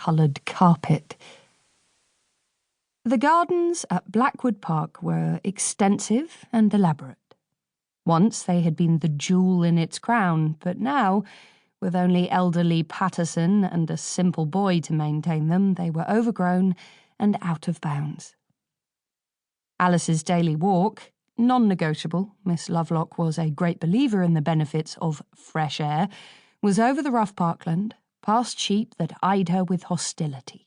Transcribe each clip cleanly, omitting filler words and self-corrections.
coloured carpet. The gardens at Blackwood Park were extensive and elaborate. Once they had been the jewel in its crown, but now, with only elderly Patterson and a simple boy to maintain them, they were overgrown and out of bounds. Alice's daily walk, non-negotiable, Miss Lovelock was a great believer in the benefits of fresh air, was over the rough parkland, past sheep that eyed her with hostility.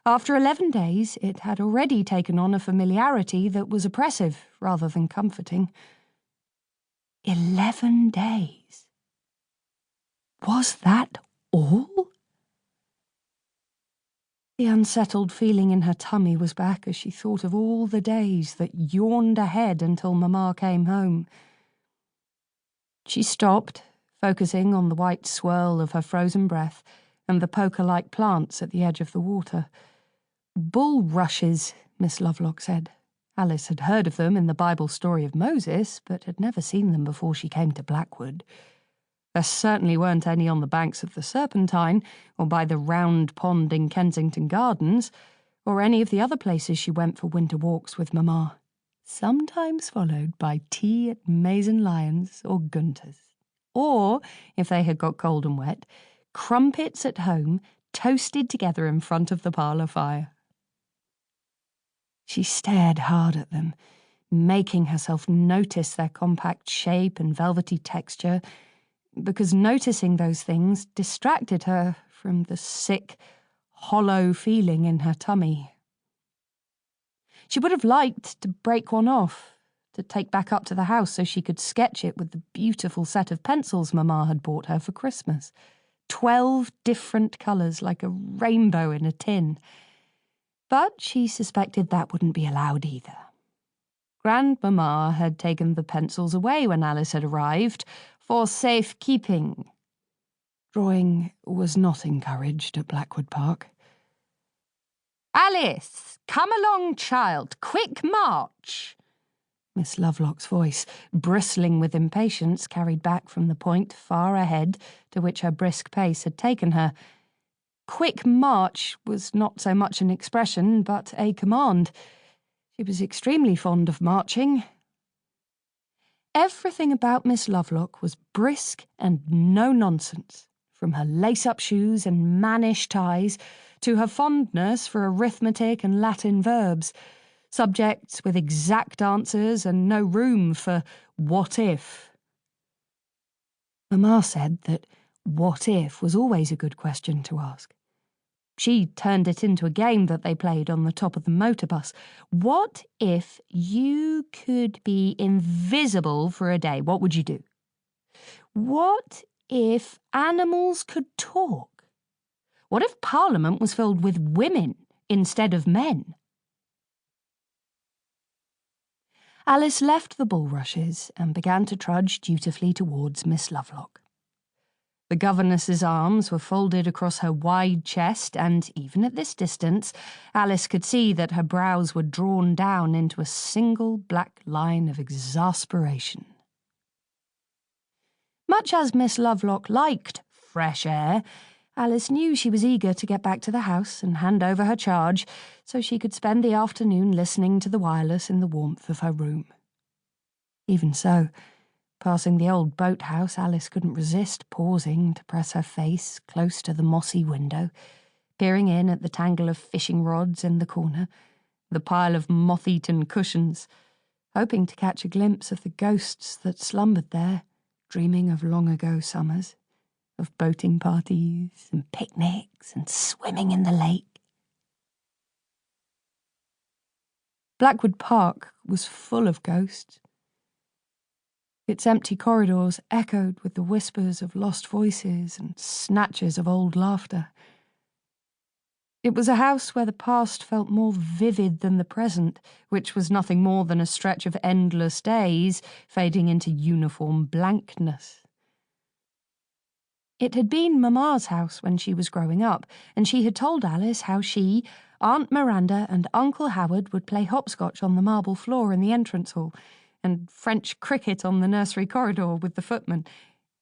After 11 days, it had already taken on a familiarity that was oppressive rather than comforting. 11 days. Was that all? The unsettled feeling in her tummy was back as she thought of all the days that yawned ahead until Mamma came home. She stopped, focusing on the white swirl of her frozen breath and the poker-like plants at the edge of the water. Bulrushes, Miss Lovelock said. Alice had heard of them in the Bible story of Moses, but had never seen them before she came to Blackwood. There certainly weren't any on the banks of the Serpentine, or by the round pond in Kensington Gardens, or any of the other places she went for winter walks with Mamma, sometimes followed by tea at Maison Lyons or Gunter's. Or, if they had got cold and wet, crumpets at home, toasted together in front of the parlour fire. She stared hard at them, making herself notice their compact shape and velvety texture, because noticing those things distracted her from the sick, hollow feeling in her tummy. She would have liked to break one off, to take back up to the house so she could sketch it with the beautiful set of pencils Mamma had bought her for Christmas. 12 different colours like a rainbow in a tin. But she suspected that wouldn't be allowed either. Grandmamma had taken the pencils away when Alice had arrived, for safekeeping. Drawing was not encouraged at Blackwood Park. "Alice, come along, child, quick march!" Miss Lovelock's voice, bristling with impatience, carried back from the point far ahead to which her brisk pace had taken her. Quick march was not so much an expression, but a command. She was extremely fond of marching. Everything about Miss Lovelock was brisk and no-nonsense, from her lace-up shoes and mannish ties to her fondness for arithmetic and Latin verbs, subjects with exact answers and no room for what if. Mamma said that what if was always a good question to ask. She turned it into a game that they played on the top of the motor bus. What if you could be invisible for a day? What would you do? What if animals could talk? What if Parliament was filled with women instead of men? Alice left the bulrushes and began to trudge dutifully towards Miss Lovelock. The governess's arms were folded across her wide chest, and even at this distance, Alice could see that her brows were drawn down into a single black line of exasperation. Much as Miss Lovelock liked fresh air, Alice knew she was eager to get back to the house and hand over her charge so she could spend the afternoon listening to the wireless in the warmth of her room. Even so, passing the old boathouse, Alice couldn't resist pausing to press her face close to the mossy window, peering in at the tangle of fishing rods in the corner, the pile of moth-eaten cushions, hoping to catch a glimpse of the ghosts that slumbered there, dreaming of long-ago summers, of boating parties and picnics and swimming in the lake. Blackwood Park was full of ghosts. Its empty corridors echoed with the whispers of lost voices and snatches of old laughter. It was a house where the past felt more vivid than the present, which was nothing more than a stretch of endless days fading into uniform blankness. It had been Mamma's house when she was growing up, and she had told Alice how she, Aunt Miranda, and Uncle Howard would play hopscotch on the marble floor in the entrance hall, and French cricket on the nursery corridor with the footmen,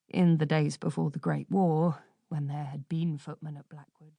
in the days before the Great War, when there had been footmen at Blackwood.